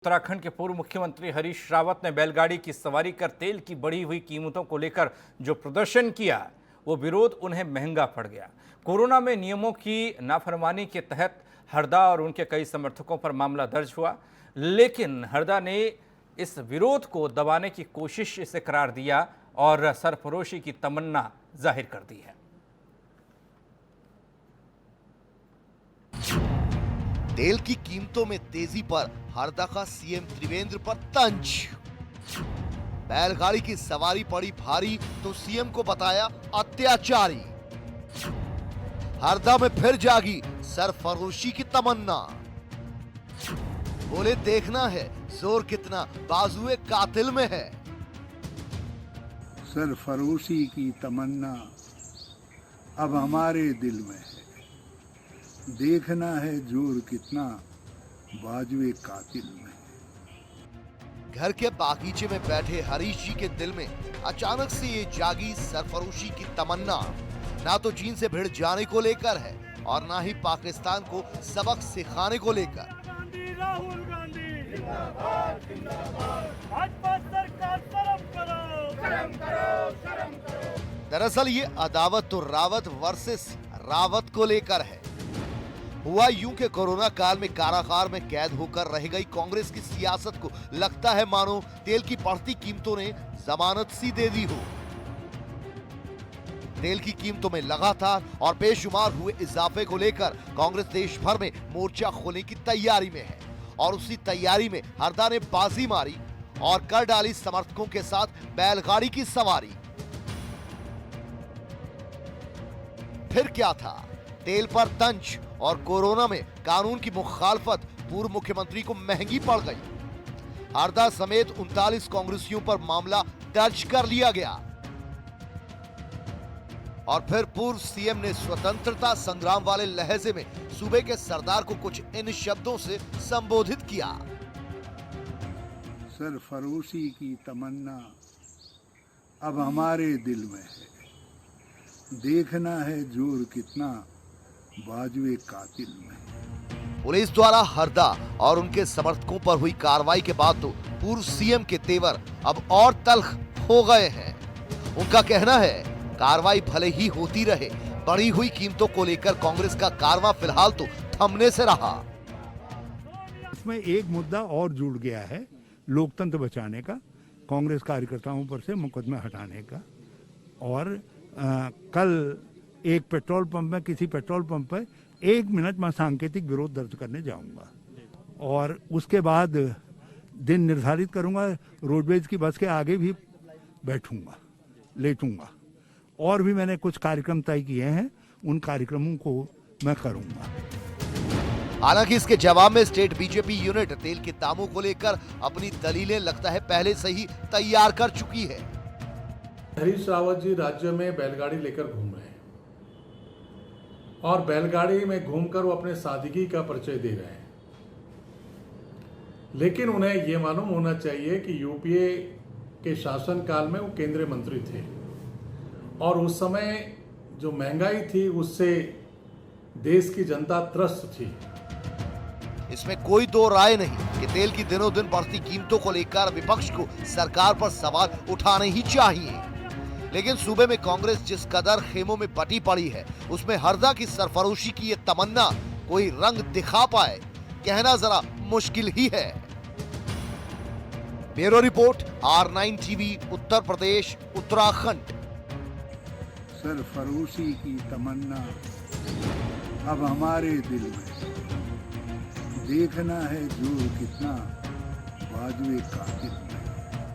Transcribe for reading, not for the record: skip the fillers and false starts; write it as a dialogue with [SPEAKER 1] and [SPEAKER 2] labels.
[SPEAKER 1] उत्तराखंड के पूर्व मुख्यमंत्री हरीश रावत ने बैलगाड़ी की सवारी कर तेल की बढ़ी हुई कीमतों को लेकर जो प्रदर्शन किया, वो विरोध उन्हें महंगा पड़ गया। कोरोना में नियमों की नाफरमानी के तहत हरदा और उनके कई समर्थकों पर मामला दर्ज हुआ, लेकिन हरदा ने इस विरोध को दबाने की कोशिश इसे करार दिया और सरफरोशी की तमन्ना जाहिर कर दी है।
[SPEAKER 2] तेल की कीमतों में तेजी पर हरदा का सीएम त्रिवेंद्र पर तंज। बैलगाड़ी की सवारी पड़ी भारी तो सीएम को बताया अत्याचारी। हरदा में फिर जागी सरफरोशी की तमन्ना। बोले देखना है जोर कितना बाजुए कातिल में है।
[SPEAKER 3] सरफरोशी की तमन्ना अब हमारे दिल में है। देखना है जोर कितना बाजुए कातिल में।
[SPEAKER 2] घर के बागीचे में बैठे हरीश जी के दिल में अचानक से ये जागी सरफरोशी की तमन्ना। ना तो चीन से भिड़ जाने को लेकर है और ना ही पाकिस्तान को सबक सिखाने को लेकर।
[SPEAKER 4] राहुल गांधी जिंदाबाद जिंदाबाद, भाजपा सरकार शर्म करो शर्म करो शर्म करो।
[SPEAKER 2] दरअसल ये अदावत तो रावत वर्सेस रावत को लेकर है। हुआ यूं के कोरोना काल में कारागार में कैद होकर रह गई कांग्रेस की सियासत को लगता है मानो तेल की बढ़ती कीमतों ने जमानत सी दे दी हो। तेल की कीमतों में लगातार और बेशुमार हुए इजाफे को लेकर कांग्रेस देश भर में मोर्चा खोलने की तैयारी में है और उसी तैयारी में हरदा ने बाजी मारी और कर डाली समर्थकों के साथ बैलगाड़ी की सवारी। फिर क्या था, तेल पर तंज और कोरोना में कानून की मुखालफत पूर्व मुख्यमंत्री को महंगी पड़ गई। हरदा समेत 39 कांग्रेसियों पर मामला दर्ज कर लिया गया और फिर पूर्व सीएम ने स्वतंत्रता संग्राम वाले लहजे में सूबे के सरदार को कुछ इन शब्दों से संबोधित किया।
[SPEAKER 3] सरफरोशी की तमन्ना अब हमारे दिल में है। देखना है जोर कितना बाजुए कातिल में।
[SPEAKER 2] पुलिस द्वारा हरदा और उनके समर्थकों पर हुई कार्रवाई के बाद तो पूर्व सीएम के तेवर अब और तल्ख हो गए हैं। उनका कहना है कार्रवाई भले ही होती रहे, बढ़ी हुई कीमतों को लेकर कांग्रेस का कारवां फिलहाल तो थमने से रहा।
[SPEAKER 3] इसमें एक मुद्दा और जुड़ गया है, लोकतंत्र बचाने का, कांग्रेस कार्यकर्ताओं पर से मुकदमे हटाने का। और कल एक पेट्रोल पंप में, किसी पेट्रोल पंप पर 1 मिनट में सांकेतिक विरोध दर्ज करने जाऊंगा और उसके बाद दिन निर्धारित करूंगा। रोडवेज की बस के आगे भी बैठूंगा, लेटूंगा और भी मैंने कुछ कार्यक्रम तय किए हैं, उन कार्यक्रमों को मैं करूंगा।
[SPEAKER 2] हालांकि इसके जवाब में स्टेट बीजेपी यूनिट तेल के दामों को लेकर अपनी दलीलें लगता है पहले से ही तैयार कर चुकी है।
[SPEAKER 5] हरीश रावत जी राज्य में बैलगाड़ी लेकर घूम रहे हैं और बैलगाड़ी में घूमकर वो अपने सादगी का परिचय दे रहे हैं, लेकिन उन्हें ये मालूम होना चाहिए कि यूपीए के शासनकाल में वो केंद्रीय मंत्री थे और उस समय जो महंगाई थी उससे देश की जनता त्रस्त थी।
[SPEAKER 2] इसमें कोई दो राय नहीं कि तेल की दिनों दिन बढ़ती कीमतों को लेकर विपक्ष को सरकार पर सवाल उठाने ही चाहिए, लेकिन सूबे में कांग्रेस जिस कदर खेमों में बटी पड़ी है उसमें हरदा की सरफरोशी की ये तमन्ना कोई रंग दिखा पाए, कहना जरा मुश्किल ही है। Bureau report, R9 TV, Uttar Pradesh, Uttarakhand.
[SPEAKER 3] सरफरोशी की तमन्ना अब हमारे दिल में है। देखना है जोर कितना बाजुए कातिल में।